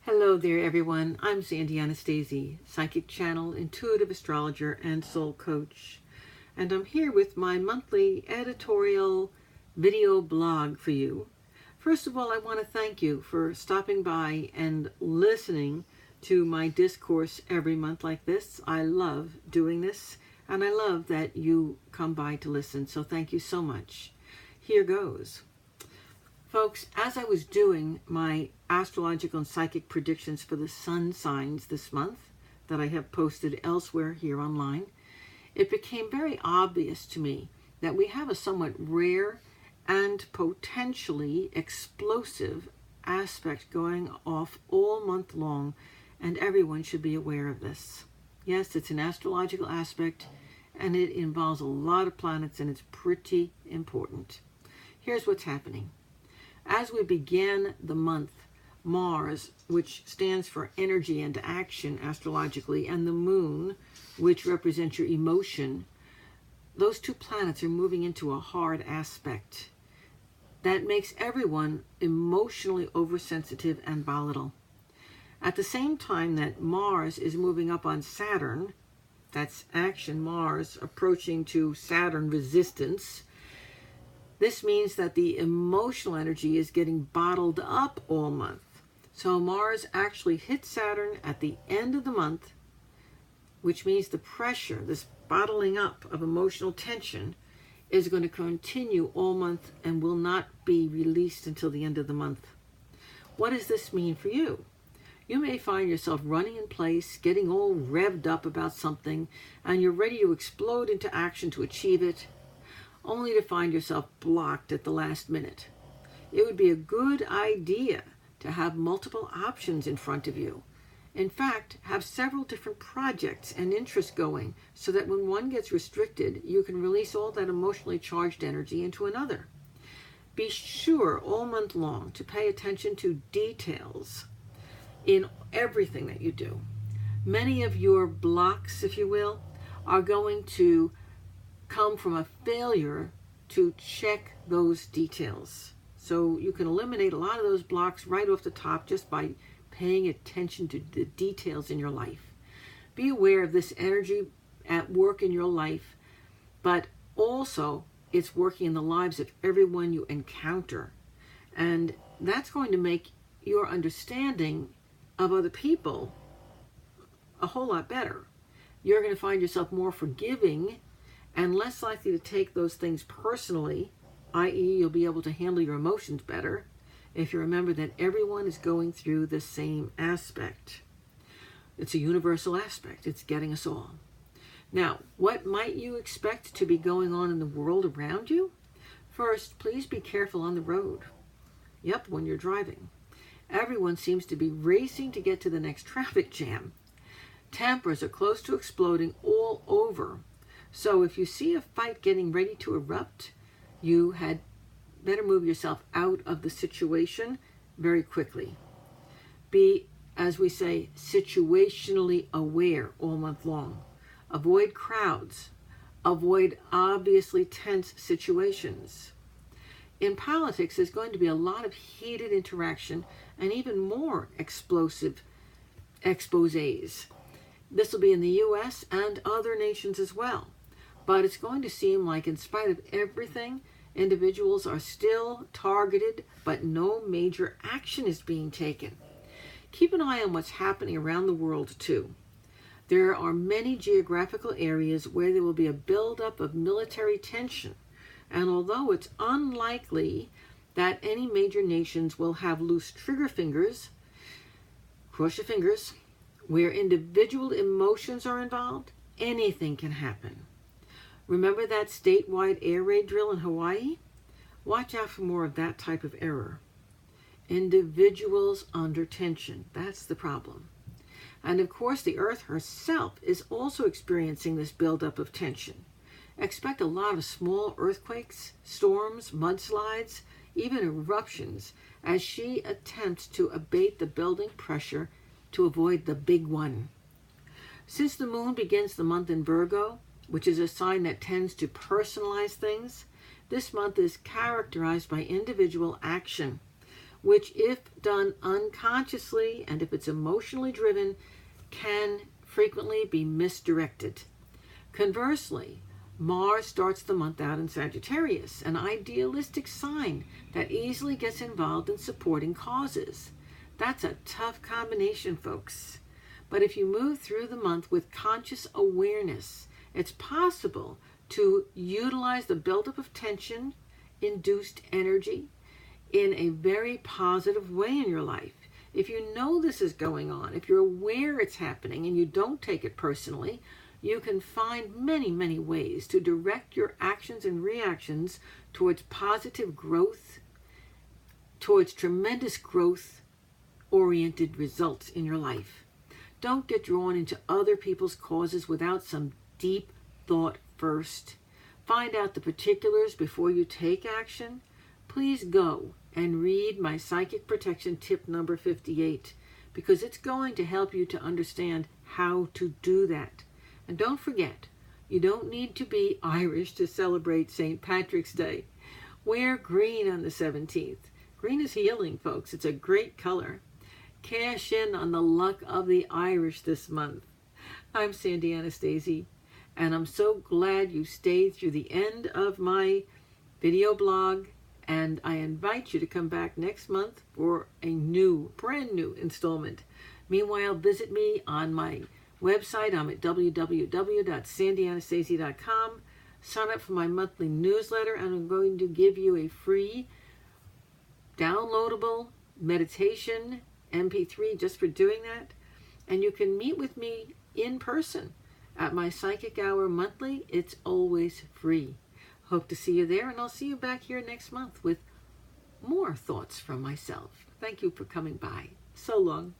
Hello there, everyone. I'm Sandy Anastasi, psychic channel, intuitive astrologer, and soul coach. And I'm here with my monthly editorial video blog for you. First of all, I want to thank you for stopping by and listening to my discourse every month like this. I love doing this, and I love that you come by to listen. So thank you so much. Here goes. Folks, as I was doing my astrological and psychic predictions for the sun signs this month that I have posted elsewhere here online, it became very obvious to me that we have a somewhat rare and potentially explosive aspect going off all month long, and everyone should be aware of this. Yes, it's an astrological aspect, and it involves a lot of planets, and it's pretty important. Here's what's happening. As we began the month, Mars, which stands for energy and action astrologically, and the moon, which represents your emotion, those two planets are moving into a hard aspect that makes everyone emotionally oversensitive and volatile. At the same time that Mars is moving up on Saturn, that's action Mars approaching to Saturn resistance, this means that the emotional energy is getting bottled up all month. So Mars actually hits Saturn at the end of the month, which means the pressure, this bottling up of emotional tension, is going to continue all month and will not be released until the end of the month. What does this mean for you? You may find yourself running in place, getting all revved up about something, and you're ready to explode into action to achieve it, only to find yourself blocked at the last minute. It would be a good idea to have multiple options in front of you. In fact, have several different projects and interests going so that when one gets restricted, you can release all that emotionally charged energy into another. Be sure all month long to pay attention to details in everything that you do. Many of your blocks, if you will, are going to come from a failure to check those details. So you can eliminate a lot of those blocks right off the top just by paying attention to the details in your life. Be aware of this energy at work in your life, but also it's working in the lives of everyone you encounter. And that's going to make your understanding of other people a whole lot better. You're going to find yourself more forgiving and less likely to take those things personally, i.e. you'll be able to handle your emotions better if you remember that everyone is going through the same aspect. It's a universal aspect. It's getting us all. Now, what might you expect to be going on in the world around you? First, please be careful on the road. Yep, when you're driving. Everyone seems to be racing to get to the next traffic jam. Tempers are close to exploding all over. So if you see a fight getting ready to erupt, you had better move yourself out of the situation very quickly. Be, as we say, situationally aware all month long. Avoid crowds. Avoid obviously tense situations. In politics, there's going to be a lot of heated interaction and even more explosive exposés. This will be in the U.S. and other nations as well. But it's going to seem like, in spite of everything, individuals are still targeted, but no major action is being taken. Keep an eye on what's happening around the world, too. There are many geographical areas where there will be a buildup of military tension. And although it's unlikely that any major nations will have loose trigger fingers, cross your fingers, where individual emotions are involved, anything can happen. Remember that statewide air raid drill in Hawaii? Watch out for more of that type of error. Individuals under tension, that's the problem. And of course, the Earth herself is also experiencing this buildup of tension. Expect a lot of small earthquakes, storms, mudslides, even eruptions, as she attempts to abate the building pressure to avoid the big one. Since the moon begins the month in Virgo, which is a sign that tends to personalize things, this month is characterized by individual action, which if done unconsciously and if it's emotionally driven, can frequently be misdirected. Conversely, Mars starts the month out in Sagittarius, an idealistic sign that easily gets involved in supporting causes. That's a tough combination, folks. But if you move through the month with conscious awareness, it's possible to utilize the buildup of tension, induced energy, in a very positive way in your life. If you know this is going on, if you're aware it's happening and you don't take it personally, you can find many, many ways to direct your actions and reactions towards positive growth, towards tremendous growth-oriented results in your life. Don't get drawn into other people's causes without some deep thought first. Find out the particulars before you take action. Please go and read my Psychic Protection Tip number 58, because it's going to help you to understand how to do that. And don't forget, you don't need to be Irish to celebrate St. Patrick's Day. Wear green on the 17th. Green is healing, folks. It's a great color. Cash in on the luck of the Irish this month. I'm Sandy Anastasi, and I'm so glad you stayed through the end of my video blog, and I invite you to come back next month for a brand new installment. Meanwhile, visit me on my website. I'm at www.sandyanastasi.com. Sign up for my monthly newsletter, and I'm going to give you a free downloadable meditation MP3 just for doing that. And you can meet with me in person at my Psychic Hour monthly. It's always free. Hope to see you there, and I'll see you back here next month with more thoughts from myself. Thank you for coming by. So long.